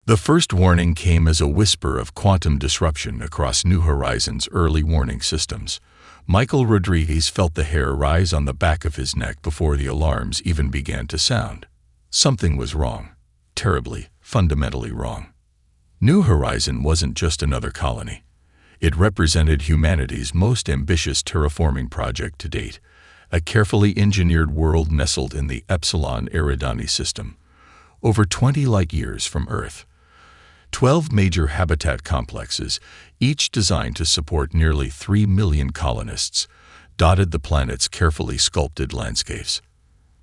The first warning came as a whisper of quantum disruption across New Horizons' early warning systems. Michael Rodriguez felt the hair rise on the back of his neck before the alarms even began to sound. Something was wrong. Terribly, fundamentally wrong. New Horizon wasn't just another colony. It represented humanity's most ambitious terraforming project to date, a carefully engineered world nestled in the Epsilon Eridani system, over 20 light-years from Earth. 12 major habitat complexes, each designed to support nearly 3 million colonists, dotted the planet's carefully sculpted landscapes.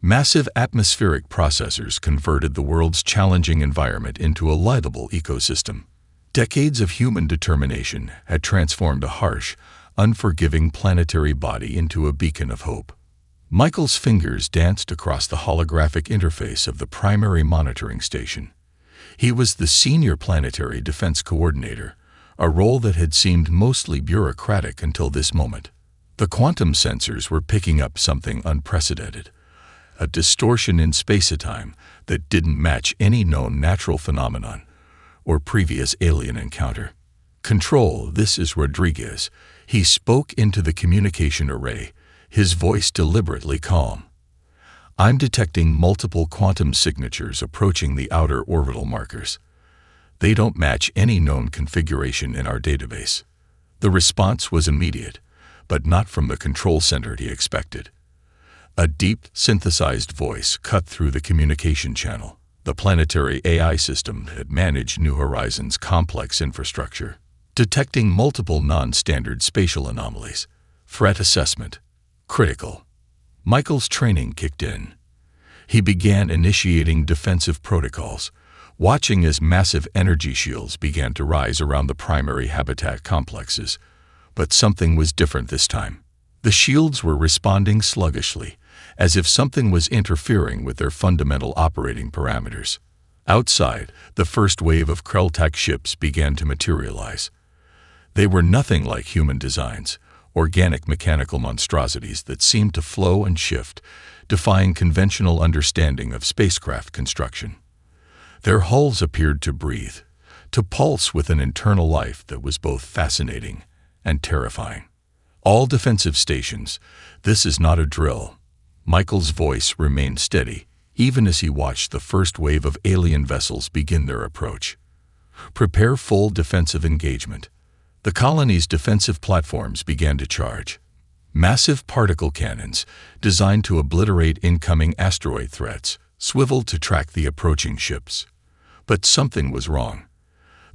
Massive atmospheric processors converted the world's challenging environment into a livable ecosystem. Decades of human determination had transformed a harsh, unforgiving planetary body into a beacon of hope. Michael's fingers danced across the holographic interface of the primary monitoring station. He was the senior planetary defense coordinator, a role that had seemed mostly bureaucratic until this moment. The quantum sensors were picking up something unprecedented, a distortion in space-time that didn't match any known natural phenomenon or previous alien encounter. "Control, this is Rodriguez." He spoke into the communication array, his voice deliberately calm. "I'm detecting multiple quantum signatures approaching the outer orbital markers. They don't match any known configuration in our database." The response was immediate, but not from the control center he expected. A deep, synthesized voice cut through the communication channel, the planetary AI system that managed New Horizons' complex infrastructure. "Detecting multiple non-standard spatial anomalies. Threat assessment. Critical." Michael's training kicked in. He began initiating defensive protocols, watching as massive energy shields began to rise around the primary habitat complexes. But something was different this time. The shields were responding sluggishly, as if something was interfering with their fundamental operating parameters. Outside, the first wave of Krelltak ships began to materialize. They were nothing like human designs, organic mechanical monstrosities that seemed to flow and shift, defying conventional understanding of spacecraft construction. Their hulls appeared to breathe, to pulse with an internal life that was both fascinating and terrifying. "All defensive stations, this is not a drill." Michael's voice remained steady, even as he watched the first wave of alien vessels begin their approach. "Prepare full defensive engagement." The colony's defensive platforms began to charge. Massive particle cannons, designed to obliterate incoming asteroid threats, swiveled to track the approaching ships. But something was wrong.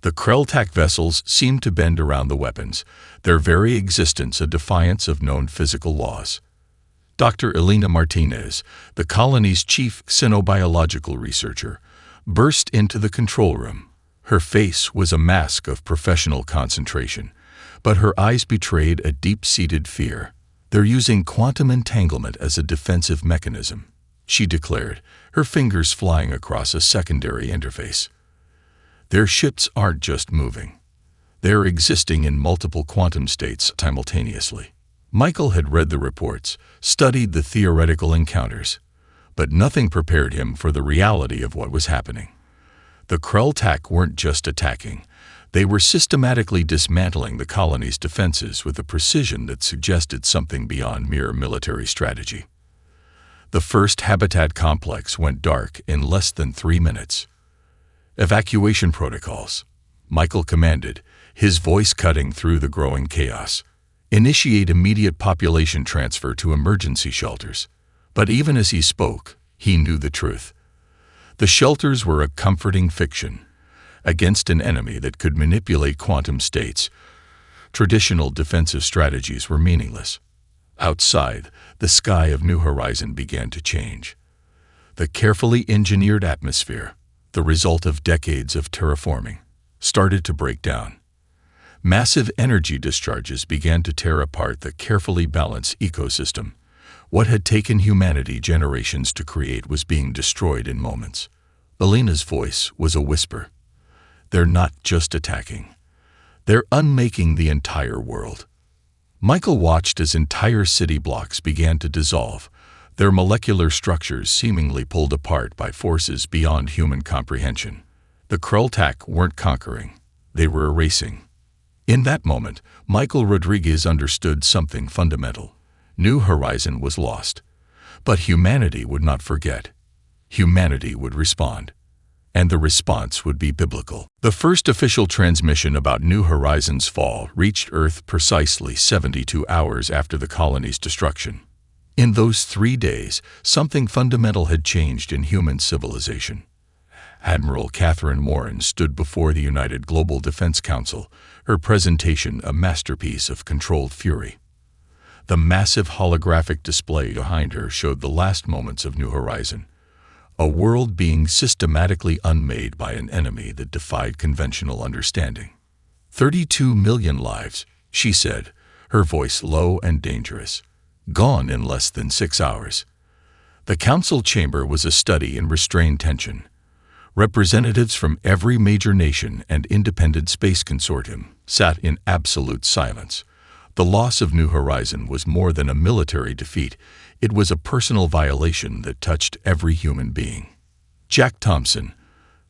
The Krelltak vessels seemed to bend around the weapons, their very existence a defiance of known physical laws. Dr. Elena Martinez, the colony's chief xenobiological researcher, burst into the control room. Her face was a mask of professional concentration, but her eyes betrayed a deep-seated fear. "They're using quantum entanglement as a defensive mechanism," she declared, her fingers flying across a secondary interface. "Their ships aren't just moving. They're existing in multiple quantum states simultaneously." Michael had read the reports, studied the theoretical encounters, but nothing prepared him for the reality of what was happening. The Krelltak weren't just attacking. They were systematically dismantling the colony's defenses with a precision that suggested something beyond mere military strategy. The first habitat complex went dark in less than 3 minutes. "Evacuation protocols," Michael commanded, his voice cutting through the growing chaos. "Initiate immediate population transfer to emergency shelters." But even as he spoke, he knew the truth. The shelters were a comforting fiction. Against an enemy that could manipulate quantum states, traditional defensive strategies were meaningless. Outside, the sky of New Horizon began to change. The carefully engineered atmosphere, the result of decades of terraforming, started to break down. Massive energy discharges began to tear apart the carefully balanced ecosystem. What had taken humanity generations to create was being destroyed in moments. Elena's voice was a whisper. "They're not just attacking. They're unmaking the entire world." Michael watched as entire city blocks began to dissolve, their molecular structures seemingly pulled apart by forces beyond human comprehension. The Krultak weren't conquering, they were erasing. In that moment, Michael Rodriguez understood something fundamental. New Horizon was lost. But humanity would not forget. Humanity would respond. And the response would be biblical. The first official transmission about New Horizons' fall reached Earth precisely 72 hours after the colony's destruction. In those 3 days, something fundamental had changed in human civilization. Admiral Catherine Warren stood before the United Global Defense Council, her presentation a masterpiece of controlled fury. The massive holographic display behind her showed the last moments of New Horizon, a world being systematically unmade by an enemy that defied conventional understanding. 32 million lives, she said, her voice low and dangerous, gone in less than 6 hours. The council chamber was a study in restrained tension. Representatives from every major nation and independent space consortium sat in absolute silence. The loss of New Horizon was more than a military defeat. It was a personal violation that touched every human being. Jack Thompson,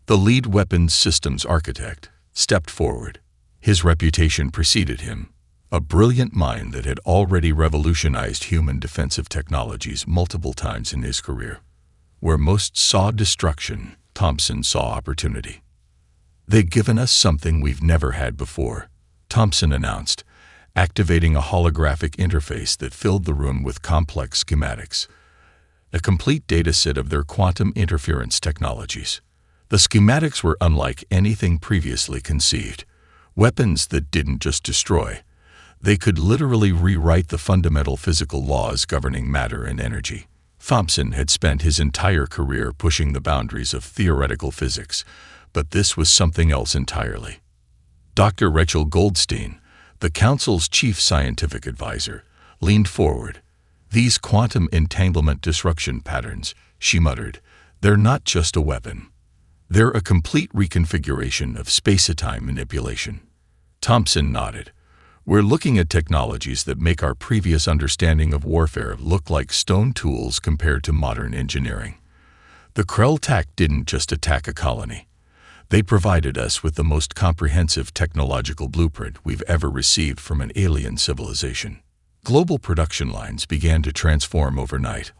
the lead weapons systems architect, stepped forward. His reputation preceded him, a brilliant mind that had already revolutionized human defensive technologies multiple times in his career. Where most saw destruction, Thompson saw opportunity. "They've given us something we've never had before," Thompson announced, activating a holographic interface that filled the room with complex schematics, a complete dataset of their quantum interference technologies. The schematics were unlike anything previously conceived. Weapons that didn't just destroy. They could literally rewrite the fundamental physical laws governing matter and energy. Thompson had spent his entire career pushing the boundaries of theoretical physics, but this was something else entirely. Dr. Rachel Goldstein, the Council's chief scientific advisor, leaned forward. "These quantum entanglement disruption patterns," she muttered, "they're not just a weapon. They're a complete reconfiguration of space-time manipulation." Thompson nodded. "We're looking at technologies that make our previous understanding of warfare look like stone tools compared to modern engineering. The Krultak didn't just attack a colony. They provided us with the most comprehensive technological blueprint we've ever received from an alien civilization." Global production lines began to transform overnight.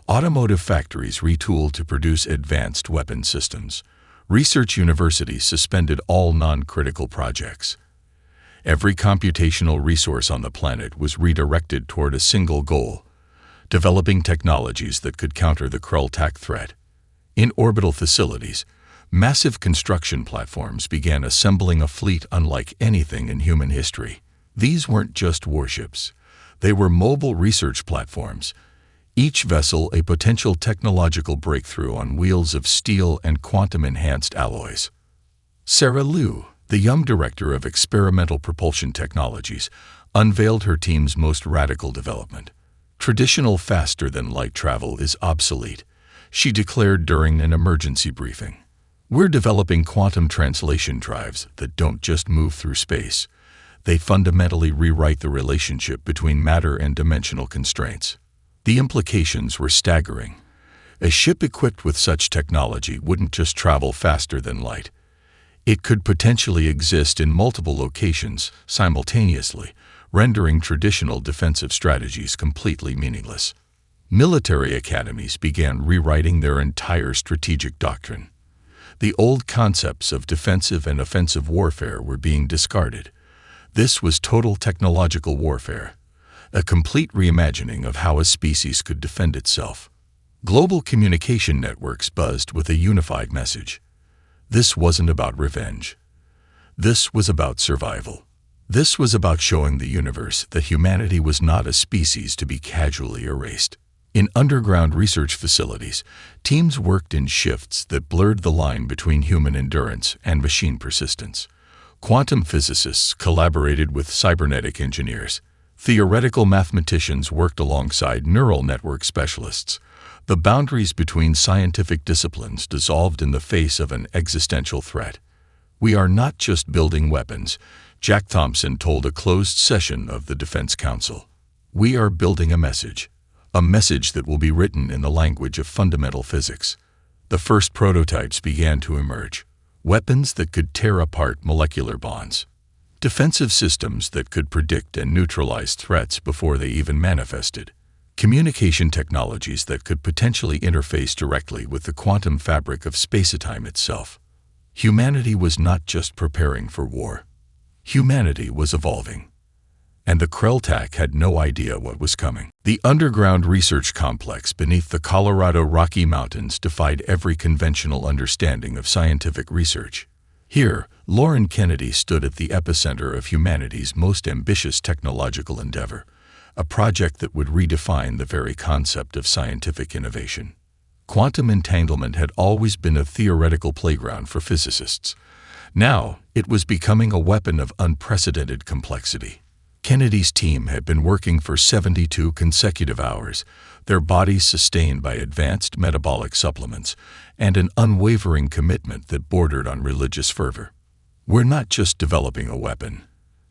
Automotive factories retooled to produce advanced weapon systems. Research universities suspended all non-critical projects. Every computational resource on the planet was redirected toward a single goal: developing technologies that could counter the Krultak threat. In orbital facilities, massive construction platforms began assembling a fleet unlike anything in human history. These weren't just warships. They were mobile research platforms, each vessel a potential technological breakthrough on wheels of steel and quantum-enhanced alloys. Sarah Liu, the young director of experimental propulsion technologies, unveiled her team's most radical development. "Traditional faster-than-light travel is obsolete," she declared during an emergency briefing. "We're developing quantum translation drives that don't just move through space. They fundamentally rewrite the relationship between matter and dimensional constraints." The implications were staggering. A ship equipped with such technology wouldn't just travel faster than light. It could potentially exist in multiple locations simultaneously, rendering traditional defensive strategies completely meaningless. Military academies began rewriting their entire strategic doctrine. The old concepts of defensive and offensive warfare were being discarded. This was total technological warfare, a complete reimagining of how a species could defend itself. Global communication networks buzzed with a unified message. This wasn't about revenge. This was about survival. This was about showing the universe that humanity was not a species to be casually erased. In underground research facilities, teams worked in shifts that blurred the line between human endurance and machine persistence. Quantum physicists collaborated with cybernetic engineers. Theoretical mathematicians worked alongside neural network specialists. The boundaries between scientific disciplines dissolved in the face of an existential threat. "We are not just building weapons," Jack Thompson told a closed session of the Defense Council. "We are building a message that will be written in the language of fundamental physics." The first prototypes began to emerge. weapons that could tear apart molecular bonds, defensive systems that could predict and neutralize threats before they even manifested, communication technologies that could potentially interface directly with the quantum fabric of space-time itself. Humanity was not just preparing for war. Humanity was evolving. And the Krelltak had no idea what was coming. The underground research complex beneath the Colorado Rocky Mountains defied every conventional understanding of scientific research. Here, Lauren Kennedy stood at the epicenter of humanity's most ambitious technological endeavor, a project that would redefine the very concept of scientific innovation. Quantum entanglement had always been a theoretical playground for physicists. Now, it was becoming a weapon of unprecedented complexity. Kennedy's team had been working for 72 consecutive hours, their bodies sustained by advanced metabolic supplements and an unwavering commitment that bordered on religious fervor. "We're not just developing a weapon,"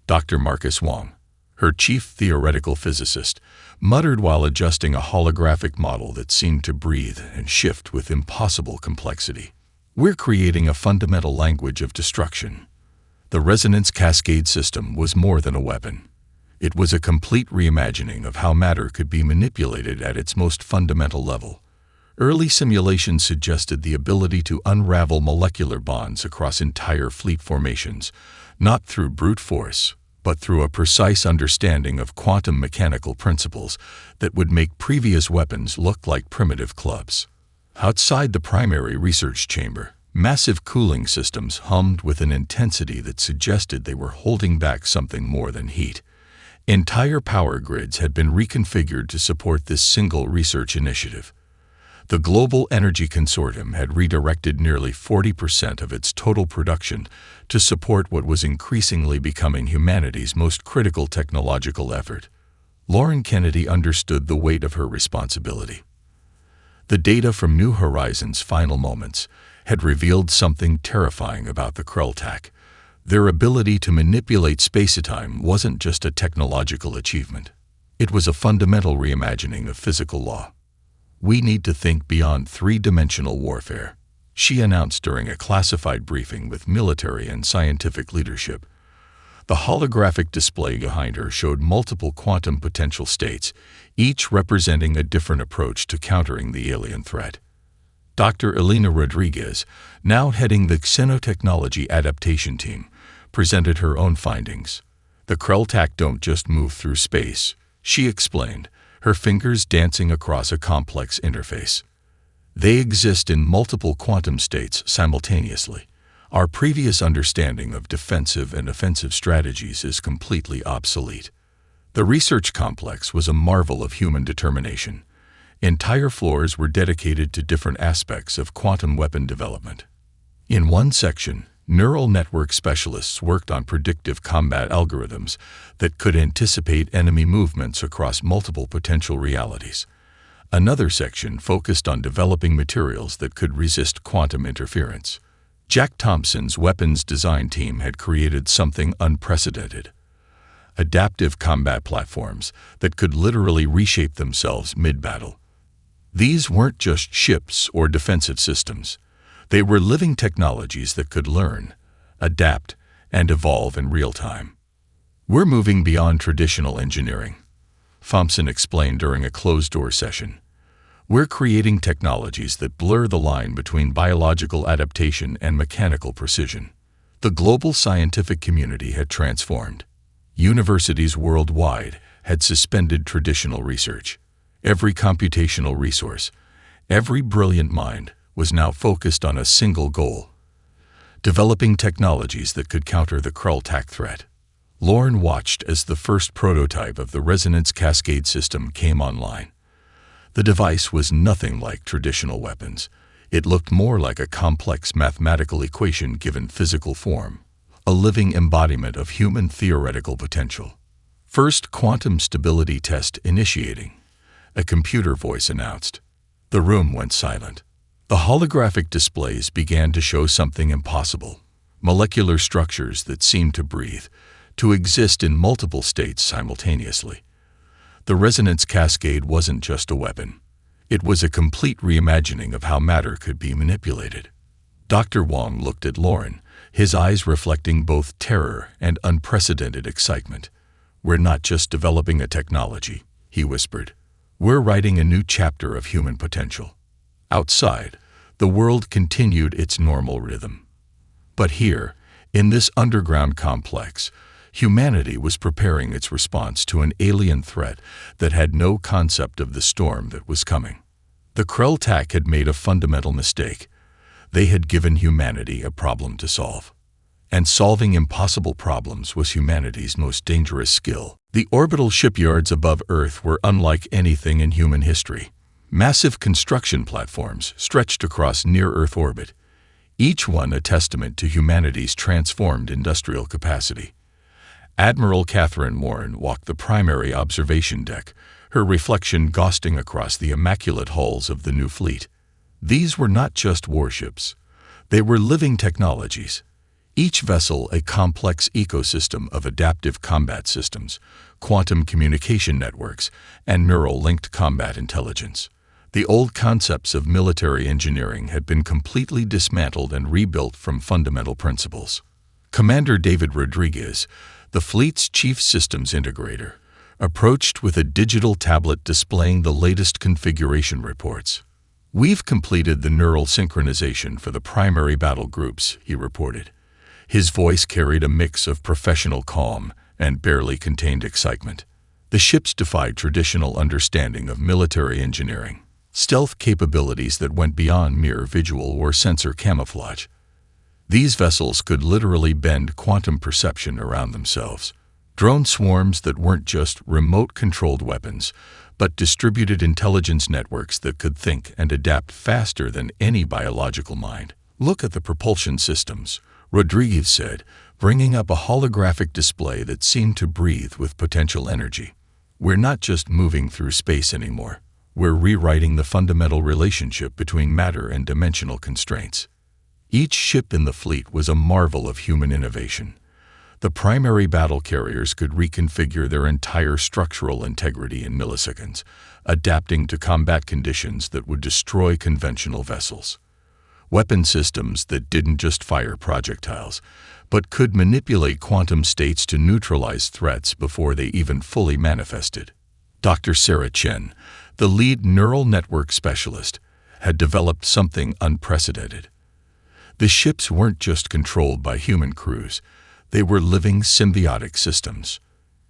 Dr. Marcus Wong, her chief theoretical physicist, muttered while adjusting a holographic model that seemed to breathe and shift with impossible complexity. "We're creating a fundamental language of destruction." The resonance cascade system was more than a weapon. It was a complete reimagining of how matter could be manipulated at its most fundamental level. Early simulations suggested the ability to unravel molecular bonds across entire fleet formations, not through brute force, but through a precise understanding of quantum mechanical principles that would make previous weapons look like primitive clubs. Outside the primary research chamber, massive cooling systems hummed with an intensity that suggested they were holding back something more than heat. Entire power grids had been reconfigured to support this single research initiative. The Global Energy Consortium had redirected nearly 40% of its total production to support what was increasingly becoming humanity's most critical technological effort. Lauren Kennedy understood the weight of her responsibility. The data from New Horizons' final moments had revealed something terrifying about the Krelltak. Their ability to manipulate space-time wasn't just a technological achievement. It was a fundamental reimagining of physical law. "We need to think beyond three-dimensional warfare," she announced during a classified briefing with military and scientific leadership. The holographic display behind her showed multiple quantum potential states, each representing a different approach to countering the alien threat. Dr. Elena Rodriguez, now heading the Xenotechnology Adaptation Team, presented her own findings. "The Krelltak don't just move through space," she explained, her fingers dancing across a complex interface. "They exist in multiple quantum states simultaneously. Our previous understanding of defensive and offensive strategies is completely obsolete." The research complex was a marvel of human determination. Entire floors were dedicated to different aspects of quantum weapon development. In one section, neural network specialists worked on predictive combat algorithms that could anticipate enemy movements across multiple potential realities. Another section focused on developing materials that could resist quantum interference. Jack Thompson's weapons design team had created something unprecedented: adaptive combat platforms that could literally reshape themselves mid-battle. These weren't just ships or defensive systems. They were living technologies that could learn, adapt, and evolve in real time. "We're moving beyond traditional engineering," Thompson explained during a closed-door session. "We're creating technologies that blur the line between biological adaptation and mechanical precision." The global scientific community had transformed. Universities worldwide had suspended traditional research. Every computational resource, every brilliant mind, was now focused on a single goal: developing technologies that could counter the Krelltak threat. Lauren watched as the first prototype of the resonance cascade system came online. The device was nothing like traditional weapons. It looked more like a complex mathematical equation given physical form, a living embodiment of human theoretical potential. "First quantum stability test initiating," a computer voice announced. The room went silent. The holographic displays began to show something impossible: molecular structures that seemed to breathe, to exist in multiple states simultaneously. The resonance cascade wasn't just a weapon. It was a complete reimagining of how matter could be manipulated. Dr. Wong looked at Lauren, his eyes reflecting both terror and unprecedented excitement. "We're not just developing a technology," he whispered. "We're writing a new chapter of human potential." Outside, the world continued its normal rhythm. But here, in this underground complex, humanity was preparing its response to an alien threat that had no concept of the storm that was coming. The Krell-Tak had made a fundamental mistake. They had given humanity a problem to solve. And solving impossible problems was humanity's most dangerous skill. The orbital shipyards above Earth were unlike anything in human history. Massive construction platforms stretched across near-Earth orbit, each one a testament to humanity's transformed industrial capacity. Admiral Catherine Warren walked the primary observation deck, her reflection ghosting across the immaculate hulls of the new fleet. These were not just warships. They were living technologies. Each vessel a complex ecosystem of adaptive combat systems, quantum communication networks, and neural-linked combat intelligence. The old concepts of military engineering had been completely dismantled and rebuilt from fundamental principles. Commander David Rodriguez, the fleet's chief systems integrator, approached with a digital tablet displaying the latest configuration reports. "We've completed the neural synchronization for the primary battle groups," he reported. His voice carried a mix of professional calm and barely contained excitement. The ships defied traditional understanding of military engineering, stealth capabilities that went beyond mere visual or sensor camouflage. These vessels could literally bend quantum perception around themselves. Drone swarms that weren't just remote-controlled weapons, but distributed intelligence networks that could think and adapt faster than any biological mind. "Look at the propulsion systems," Rodriguez said, bringing up a holographic display that seemed to breathe with potential energy. "We're not just moving through space anymore. We're rewriting the fundamental relationship between matter and dimensional constraints." Each ship in the fleet was a marvel of human innovation. The primary battle carriers could reconfigure their entire structural integrity in milliseconds, adapting to combat conditions that would destroy conventional vessels. Weapon systems that didn't just fire projectiles, but could manipulate quantum states to neutralize threats before they even fully manifested. Dr. Sarah Chen, the lead neural network specialist, had developed something unprecedented. The ships weren't just controlled by human crews, they were living symbiotic systems.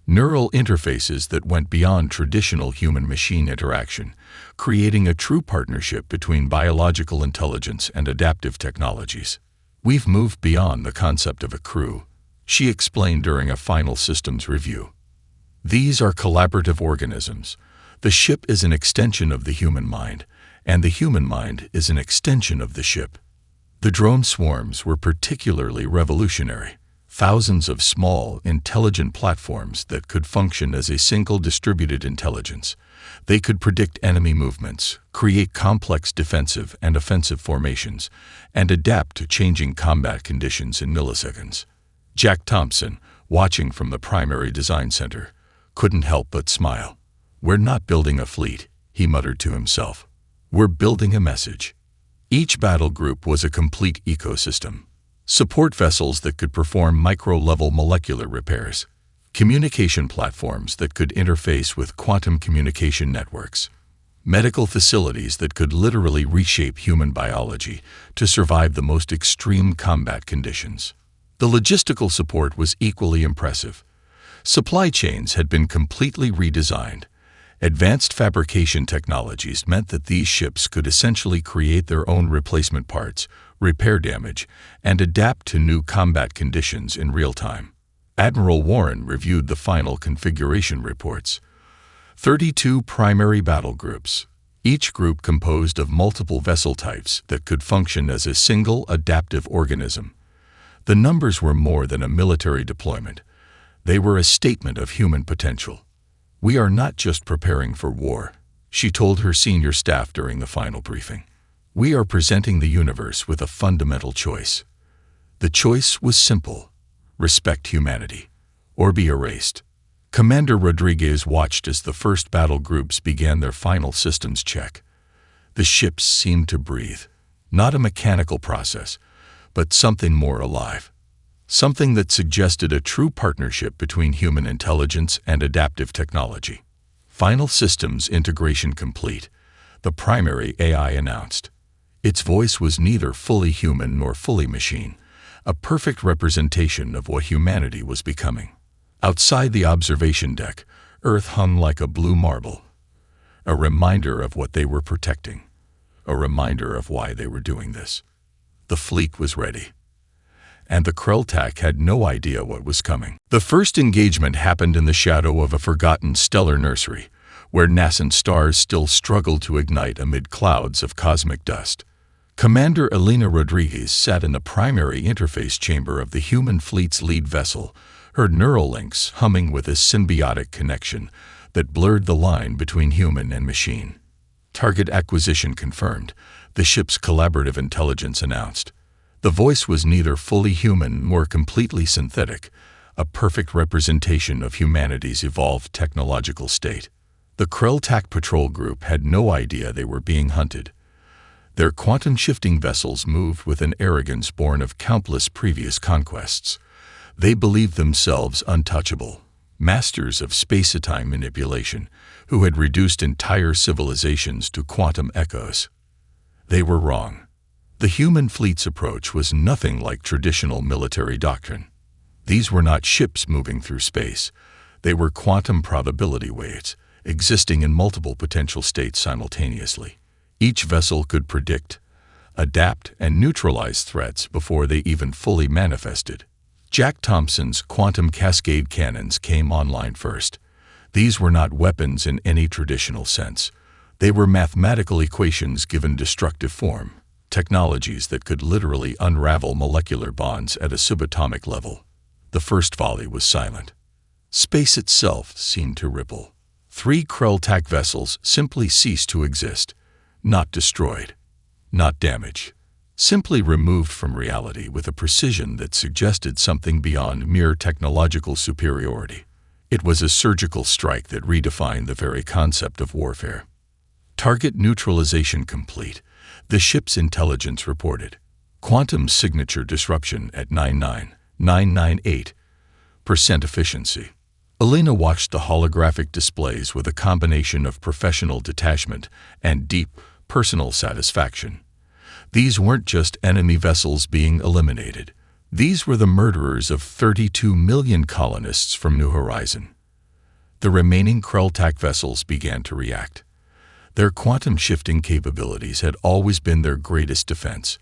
Neural interfaces that went beyond traditional human-machine interaction, creating a true partnership between biological intelligence and adaptive technologies. "We've moved beyond the concept of a crew," she explained during a final systems review. "These are collaborative organisms. The ship is an extension of the human mind, and the human mind is an extension of the ship." The drone swarms were particularly revolutionary. Thousands of small, intelligent platforms that could function as a single distributed intelligence. They could predict enemy movements, create complex defensive and offensive formations, and adapt to changing combat conditions in milliseconds. Jack Thompson, watching from the primary design center, couldn't help but smile. "We're not building a fleet," he muttered to himself. "We're building a message." Each battle group was a complete ecosystem. Support vessels that could perform micro-level molecular repairs, communication platforms that could interface with quantum communication networks, medical facilities that could literally reshape human biology to survive the most extreme combat conditions. The logistical support was equally impressive. Supply chains had been completely redesigned. Advanced fabrication technologies meant that these ships could essentially create their own replacement parts, repair damage, and adapt to new combat conditions in real time. Admiral Warren reviewed the final configuration reports. 32 primary battle groups, each group composed of multiple vessel types that could function as a single adaptive organism. The numbers were more than a military deployment. They were a statement of human potential. "We are not just preparing for war," she told her senior staff during the final briefing. "We are presenting the universe with a fundamental choice." The choice was simple: respect humanity, or be erased. Commander Rodriguez watched as the first battle groups began their final systems check. The ships seemed to breathe, not a mechanical process, but something more alive. Something that suggested a true partnership between human intelligence and adaptive technology. Final systems integration complete, the primary AI announced. Its voice was neither fully human nor fully machine, a perfect representation of what humanity was becoming. Outside the observation deck, Earth hung like a blue marble, a reminder of what they were protecting, a reminder of why they were doing this. The fleet was ready, and the Krelltak had no idea what was coming. The first engagement happened in the shadow of a forgotten stellar nursery, where nascent stars still struggled to ignite amid clouds of cosmic dust. Commander Elena Rodriguez sat in the primary interface chamber of the human fleet's lead vessel, her neural links humming with a symbiotic connection that blurred the line between human and machine. Target acquisition confirmed, the ship's collaborative intelligence announced. The voice was neither fully human nor completely synthetic, a perfect representation of humanity's evolved technological state. The Krelltak patrol group had no idea they were being hunted. Their quantum-shifting vessels moved with an arrogance born of countless previous conquests. They believed themselves untouchable, masters of space-time manipulation, who had reduced entire civilizations to quantum echoes. They were wrong. The human fleet's approach was nothing like traditional military doctrine. These were not ships moving through space. They were quantum probability waves, existing in multiple potential states simultaneously. Each vessel could predict, adapt, and neutralize threats before they even fully manifested. Jack Thompson's quantum cascade cannons came online first. These were not weapons in any traditional sense. They were mathematical equations given destructive form, technologies that could literally unravel molecular bonds at a subatomic level. The first volley was silent. Space itself seemed to ripple. 3 Krelltak vessels simply ceased to exist, not destroyed, not damaged, simply removed from reality with a precision that suggested something beyond mere technological superiority. It was a surgical strike that redefined the very concept of warfare. Target neutralization complete, the ship's intelligence reported. Quantum signature disruption at 99.998% efficiency. Elena watched the holographic displays with a combination of professional detachment and deep, personal satisfaction. These weren't just enemy vessels being eliminated. These were the murderers of 32 million colonists from New Horizon. The remaining Krelltak vessels began to react. Their quantum-shifting capabilities had always been their greatest defense.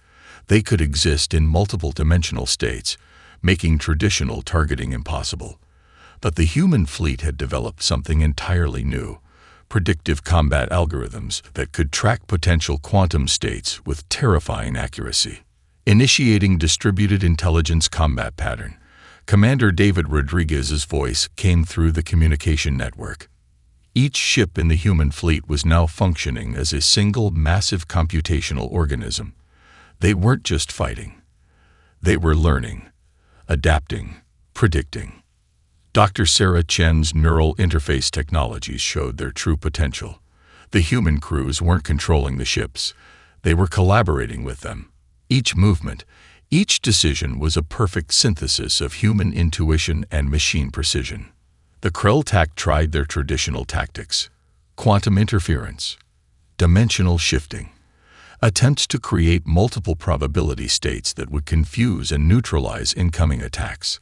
They could exist in multiple dimensional states, making traditional targeting impossible. But the human fleet had developed something entirely new, predictive combat algorithms that could track potential quantum states with terrifying accuracy. Initiating distributed intelligence combat pattern, Commander David Rodriguez's voice came through the communication network. Each ship in the human fleet was now functioning as a single massive computational organism. They weren't just fighting. They were learning, adapting, predicting. Dr. Sarah Chen's neural interface technologies showed their true potential. The human crews weren't controlling the ships. They were collaborating with them. Each movement, each decision was a perfect synthesis of human intuition and machine precision. The Krelltak tried their traditional tactics: quantum interference, dimensional shifting, attempts to create multiple probability states that would confuse and neutralize incoming attacks.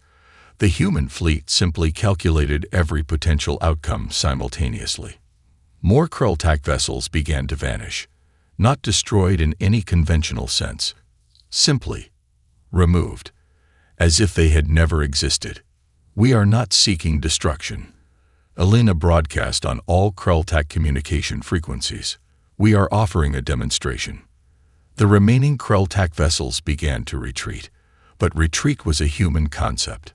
The human fleet simply calculated every potential outcome simultaneously. More Krelltak vessels began to vanish, not destroyed in any conventional sense, simply removed, as if they had never existed. We are not seeking destruction. Elena broadcast on all Krelltak communication frequencies. We are offering a demonstration. The remaining Krelltak vessels began to retreat, but retreat was a human concept.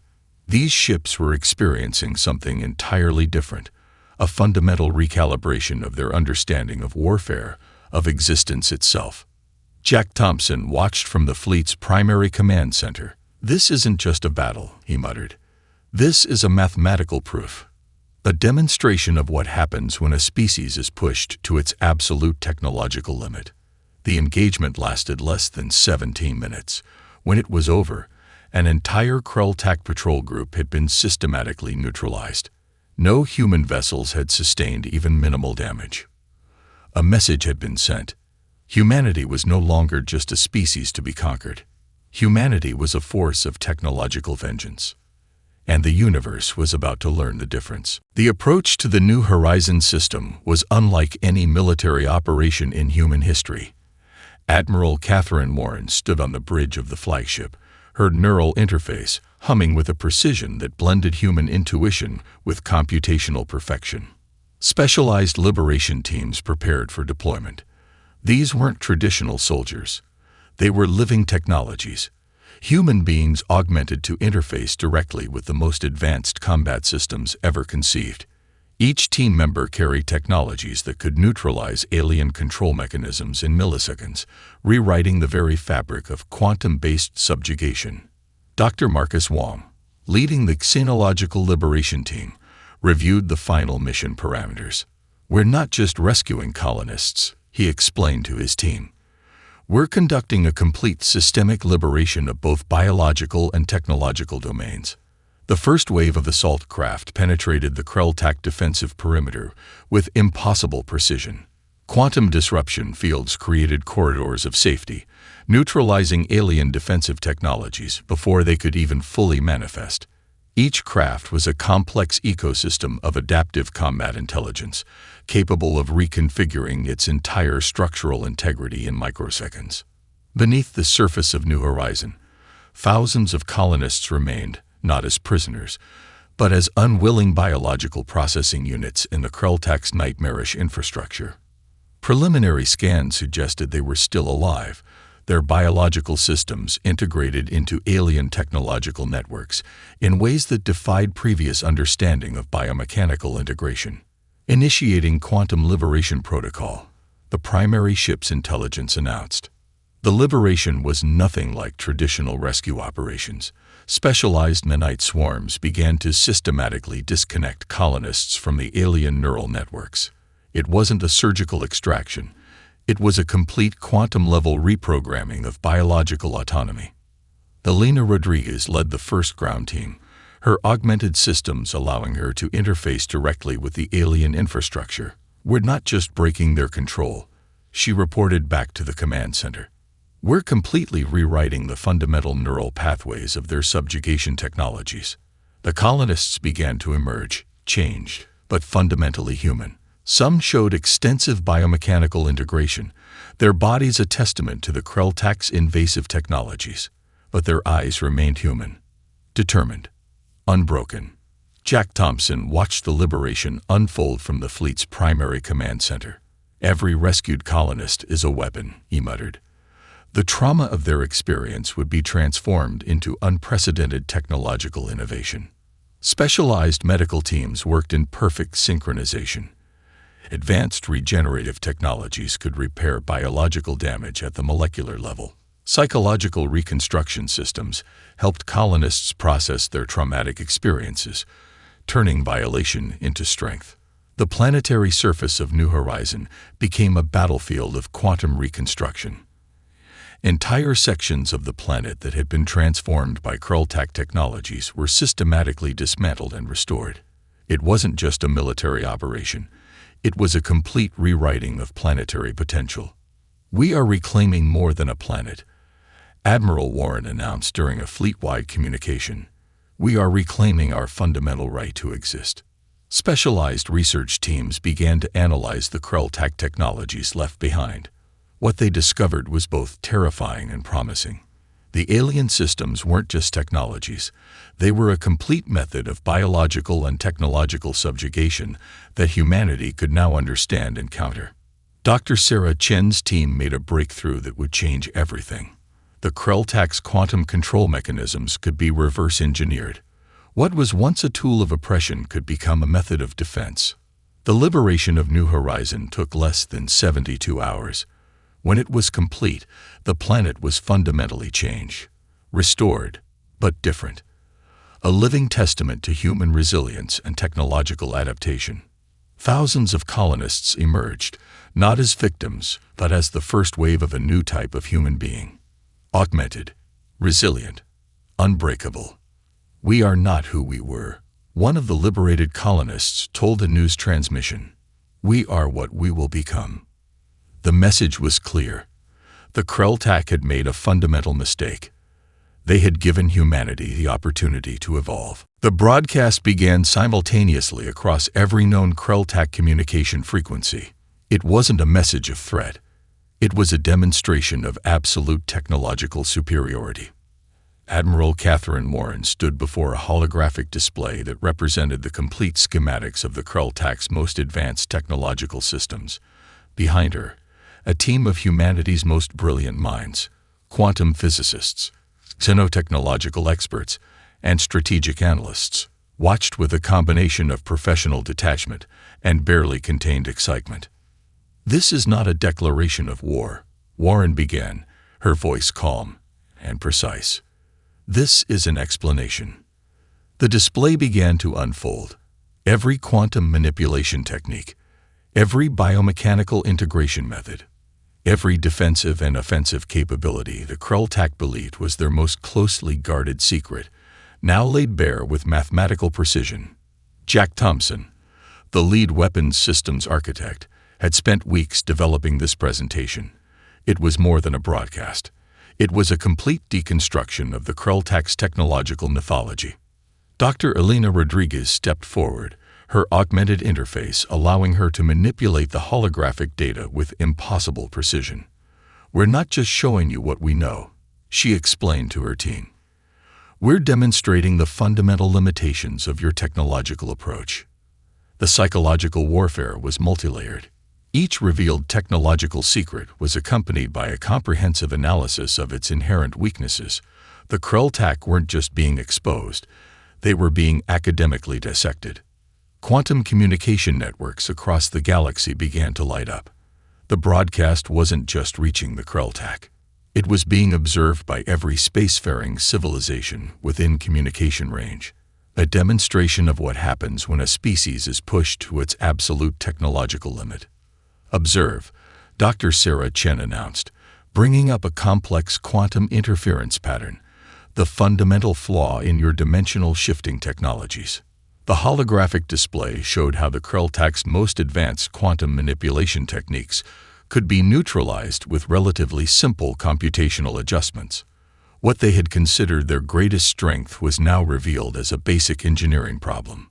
These ships were experiencing something entirely different, a fundamental recalibration of their understanding of warfare, of existence itself. Jack Thompson watched from the fleet's primary command center. "This isn't just a battle," he muttered. "This is a mathematical proof. A demonstration of what happens when a species is pushed to its absolute technological limit." The engagement lasted less than 17 minutes, When it was over, an entire Krell-Tak patrol group had been systematically neutralized. No human vessels had sustained even minimal damage. A message had been sent. Humanity was no longer just a species to be conquered. Humanity was a force of technological vengeance. And the universe was about to learn the difference. The approach to the New Horizons system was unlike any military operation in human history. Admiral Catherine Warren stood on the bridge of the flagship, her neural interface humming with a precision that blended human intuition with computational perfection. Specialized liberation teams prepared for deployment. These weren't traditional soldiers. They were living technologies, human beings augmented to interface directly with the most advanced combat systems ever conceived. Each team member carried technologies that could neutralize alien control mechanisms in milliseconds, rewriting the very fabric of quantum-based subjugation. Dr. Marcus Wong, leading the Xenological Liberation Team, reviewed the final mission parameters. "We're not just rescuing colonists," he explained to his team. "We're conducting a complete systemic liberation of both biological and technological domains." The first wave of assault craft penetrated the Krell-Tak defensive perimeter with impossible precision. Quantum disruption fields created corridors of safety, neutralizing alien defensive technologies before they could even fully manifest. Each craft was a complex ecosystem of adaptive combat intelligence, capable of reconfiguring its entire structural integrity in microseconds. Beneath the surface of New Horizon, thousands of colonists remained, not as prisoners, but as unwilling biological processing units in the Krell-Tak's nightmarish infrastructure. Preliminary scans suggested they were still alive, their biological systems integrated into alien technological networks in ways that defied previous understanding of biomechanical integration. Initiating Quantum Liberation Protocol, the primary ship's intelligence announced. The liberation was nothing like traditional rescue operations. Specialized nanite swarms began to systematically disconnect colonists from the alien neural networks. It wasn't a surgical extraction. It was a complete quantum-level reprogramming of biological autonomy. Elena Rodriguez led the first ground team, her augmented systems allowing her to interface directly with the alien infrastructure. "We're not just breaking their control," she reported back to the command center. "We're completely rewriting the fundamental neural pathways of their subjugation technologies." The colonists began to emerge, changed, but fundamentally human. Some showed extensive biomechanical integration, their bodies a testament to the Krell-Tak's invasive technologies, but their eyes remained human, determined, unbroken. Jack Thompson watched the liberation unfold from the fleet's primary command center. "Every rescued colonist is a weapon," he muttered. The trauma of their experience would be transformed into unprecedented technological innovation. Specialized medical teams worked in perfect synchronization. Advanced regenerative technologies could repair biological damage at the molecular level. Psychological reconstruction systems helped colonists process their traumatic experiences, turning violation into strength. The planetary surface of New Horizon became a battlefield of quantum reconstruction. Entire sections of the planet that had been transformed by Krell-Tak technologies were systematically dismantled and restored. It wasn't just a military operation. It was a complete rewriting of planetary potential. "We are reclaiming more than a planet," Admiral Warren announced during a fleet-wide communication. "We are reclaiming our fundamental right to exist." Specialized research teams began to analyze the Krell-Tak technologies left behind. What they discovered was both terrifying and promising. The alien systems weren't just technologies. They were a complete method of biological and technological subjugation that humanity could now understand and counter. Dr. Sarah Chen's team made a breakthrough that would change everything. The Krell-Tak's quantum control mechanisms could be reverse-engineered. What was once a tool of oppression could become a method of defense. The liberation of New Horizon took less than 72 hours. When it was complete, the planet was fundamentally changed, restored, but different. A living testament to human resilience and technological adaptation. Thousands of colonists emerged, not as victims, but as the first wave of a new type of human being. Augmented, resilient, unbreakable. We are not who we were, one of the liberated colonists told a news transmission. We are what we will become. The message was clear. The Krell-Tak had made a fundamental mistake. They had given humanity the opportunity to evolve. The broadcast began simultaneously across every known Krell-Tak communication frequency. It wasn't a message of threat. It was a demonstration of absolute technological superiority. Admiral Catherine Warren stood before a holographic display that represented the complete schematics of the Krell-Tak's most advanced technological systems. Behind her, a team of humanity's most brilliant minds, quantum physicists, xenotechnological experts, and strategic analysts, watched with a combination of professional detachment and barely contained excitement. "This is not a declaration of war," Warren began, her voice calm and precise. "This is an explanation." The display began to unfold. Every quantum manipulation technique, every biomechanical integration method, every defensive and offensive capability the Krell-Tak believed was their most closely guarded secret, now laid bare with mathematical precision. Jack Thompson, the lead weapons systems architect, had spent weeks developing this presentation. It was more than a broadcast. It was a complete deconstruction of the Krell-Tak's technological mythology. Dr. Elena Rodriguez stepped forward, her augmented interface allowing her to manipulate the holographic data with impossible precision. "We're not just showing you what we know," she explained to her team. "We're demonstrating the fundamental limitations of your technological approach." The psychological warfare was multilayered. Each revealed technological secret was accompanied by a comprehensive analysis of its inherent weaknesses. The Krell-Tak weren't just being exposed, they were being academically dissected. Quantum communication networks across the galaxy began to light up. The broadcast wasn't just reaching the Krell-Tak. It was being observed by every spacefaring civilization within communication range, a demonstration of what happens when a species is pushed to its absolute technological limit. "Observe," Dr. Sarah Chen announced, bringing up a complex quantum interference pattern, the fundamental flaw in your dimensional shifting technologies. The holographic display showed how the Krell-Tak's most advanced quantum manipulation techniques could be neutralized with relatively simple computational adjustments. What they had considered their greatest strength was now revealed as a basic engineering problem.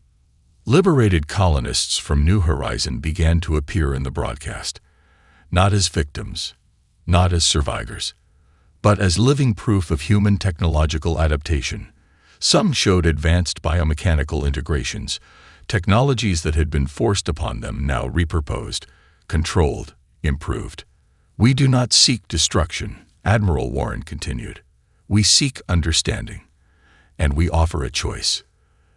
Liberated colonists from New Horizon began to appear in the broadcast, not as victims, not as survivors, but as living proof of human technological adaptation. Some showed advanced biomechanical integrations, technologies that had been forced upon them now repurposed, controlled, improved. "We do not seek destruction," Admiral Warren continued. "We seek understanding, and we offer a choice."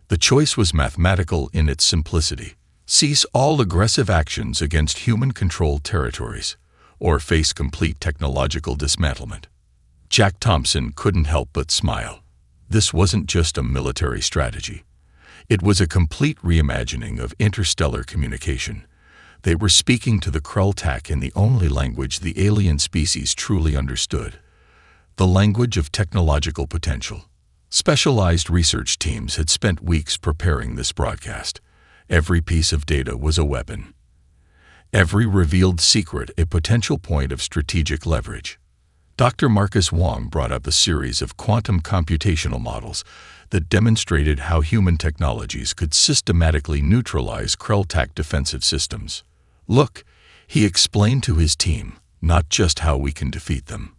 The choice was mathematical in its simplicity. Cease all aggressive actions against human-controlled territories, or face complete technological dismantlement. Jack Thompson couldn't help but smile. This wasn't just a military strategy. It was a complete reimagining of interstellar communication. They were speaking to the Krell-Tak in the only language the alien species truly understood, the language of technological potential. Specialized research teams had spent weeks preparing this broadcast. Every piece of data was a weapon. Every revealed secret a potential point of strategic leverage. Dr. Marcus Wong brought up a series of quantum computational models that demonstrated how human technologies could systematically neutralize Krell-Tak defensive systems. "Look," he explained to his team, "not just how we can defeat them,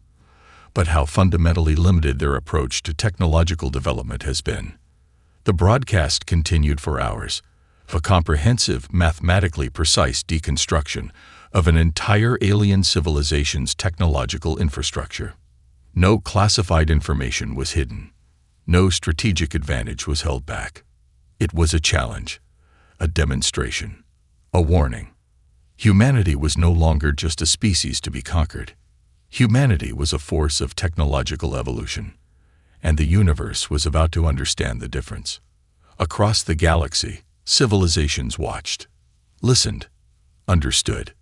but how fundamentally limited their approach to technological development has been." The broadcast continued for hours, a comprehensive, mathematically precise deconstruction of an entire alien civilization's technological infrastructure. No classified information was hidden. No strategic advantage was held back. It was a challenge, a demonstration, a warning. Humanity was no longer just a species to be conquered. Humanity was a force of technological evolution, and the universe was about to understand the difference. Across the galaxy, civilizations watched, listened, understood.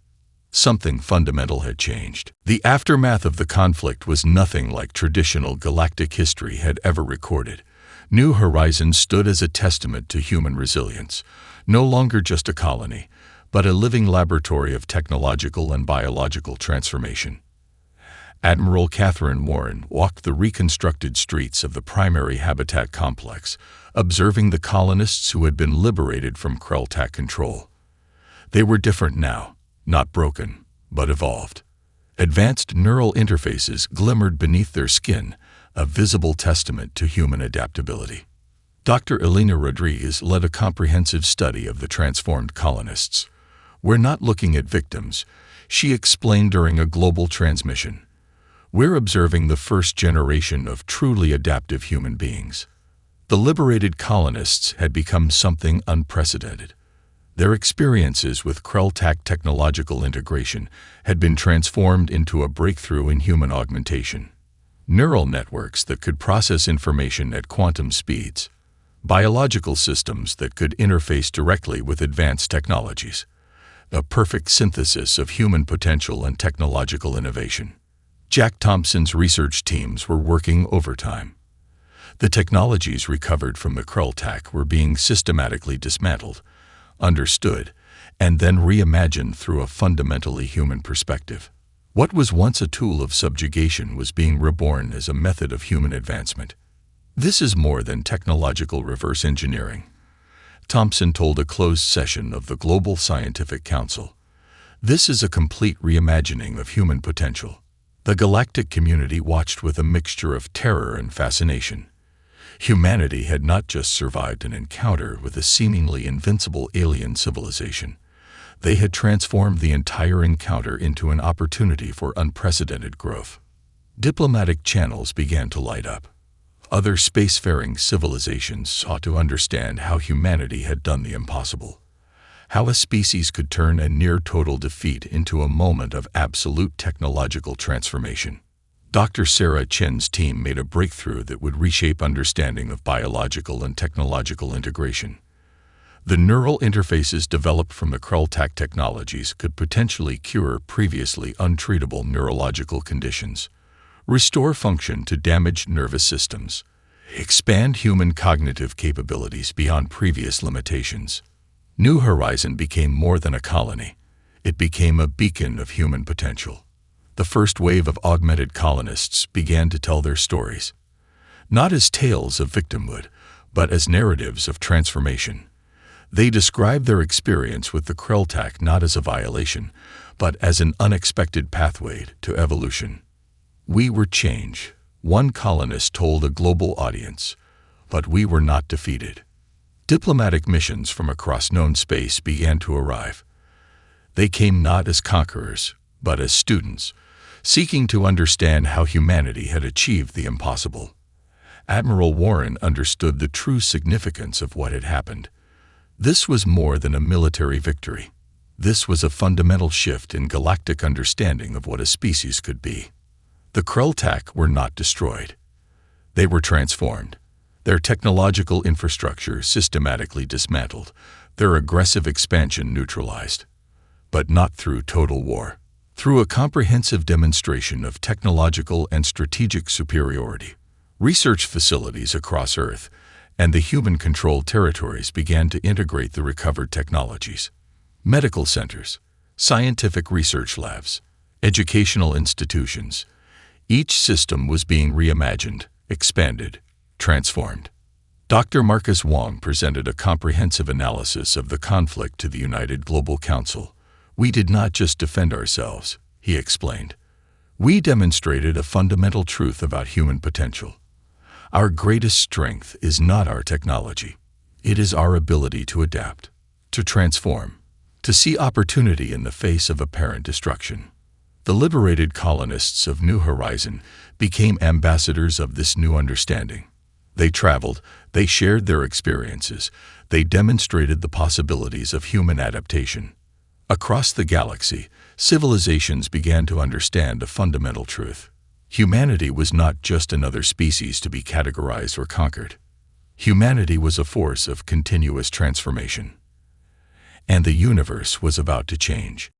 Something fundamental had changed. The aftermath of the conflict was nothing like traditional galactic history had ever recorded. New Horizons stood as a testament to human resilience, no longer just a colony, but a living laboratory of technological and biological transformation. Admiral Catherine Warren walked the reconstructed streets of the primary habitat complex, observing the colonists who had been liberated from Krelltak control. They were different now, not broken, but evolved. Advanced neural interfaces glimmered beneath their skin, a visible testament to human adaptability. Dr. Elena Rodriguez led a comprehensive study of the transformed colonists. "We're not looking at victims," she explained during a global transmission. "We're observing the first generation of truly adaptive human beings." The liberated colonists had become something unprecedented. Their experiences with Krelltak technological integration had been transformed into a breakthrough in human augmentation. Neural networks that could process information at quantum speeds, biological systems that could interface directly with advanced technologies, a perfect synthesis of human potential and technological innovation. Jack Thompson's research teams were working overtime. The technologies recovered from the Krelltak were being systematically dismantled, understood, and then reimagined through a fundamentally human perspective. What was once a tool of subjugation was being reborn as a method of human advancement. "This is more than technological reverse engineering," Thompson told a closed session of the Global Scientific Council. "This is a complete reimagining of human potential." The galactic community watched with a mixture of terror and fascination. Humanity had not just survived an encounter with a seemingly invincible alien civilization. They had transformed the entire encounter into an opportunity for unprecedented growth. Diplomatic channels began to light up. Other spacefaring civilizations sought to understand how humanity had done the impossible, how a species could turn a near-total defeat into a moment of absolute technological transformation. Dr. Sarah Chen's team made a breakthrough that would reshape understanding of biological and technological integration. The neural interfaces developed from the Krelltak technologies could potentially cure previously untreatable neurological conditions, restore function to damaged nervous systems, expand human cognitive capabilities beyond previous limitations. New Horizon became more than a colony. It became a beacon of human potential. The first wave of augmented colonists began to tell their stories, not as tales of victimhood, but as narratives of transformation. They described their experience with the Krelltak not as a violation, but as an unexpected pathway to evolution. "We were change," one colonist told a global audience, "but we were not defeated." Diplomatic missions from across known space began to arrive. They came not as conquerors, but as students, seeking to understand how humanity had achieved the impossible. Admiral Warren understood the true significance of what had happened. This was more than a military victory. This was a fundamental shift in galactic understanding of what a species could be. The Krelltak were not destroyed. They were transformed, their technological infrastructure systematically dismantled, their aggressive expansion neutralized. But not through total war. Through a comprehensive demonstration of technological and strategic superiority. Research facilities across Earth and the human-controlled territories began to integrate the recovered technologies. Medical centers, scientific research labs, educational institutions. Each system was being reimagined, expanded, transformed. Dr. Marcus Wong presented a comprehensive analysis of the conflict to the United Global Council. "We did not just defend ourselves," he explained. "We demonstrated a fundamental truth about human potential. Our greatest strength is not our technology. It is our ability to adapt, to transform, to see opportunity in the face of apparent destruction." The liberated colonists of New Horizon became ambassadors of this new understanding. They traveled, they shared their experiences, they demonstrated the possibilities of human adaptation. Across the galaxy, civilizations began to understand a fundamental truth. Humanity was not just another species to be categorized or conquered. Humanity was a force of continuous transformation. And the universe was about to change.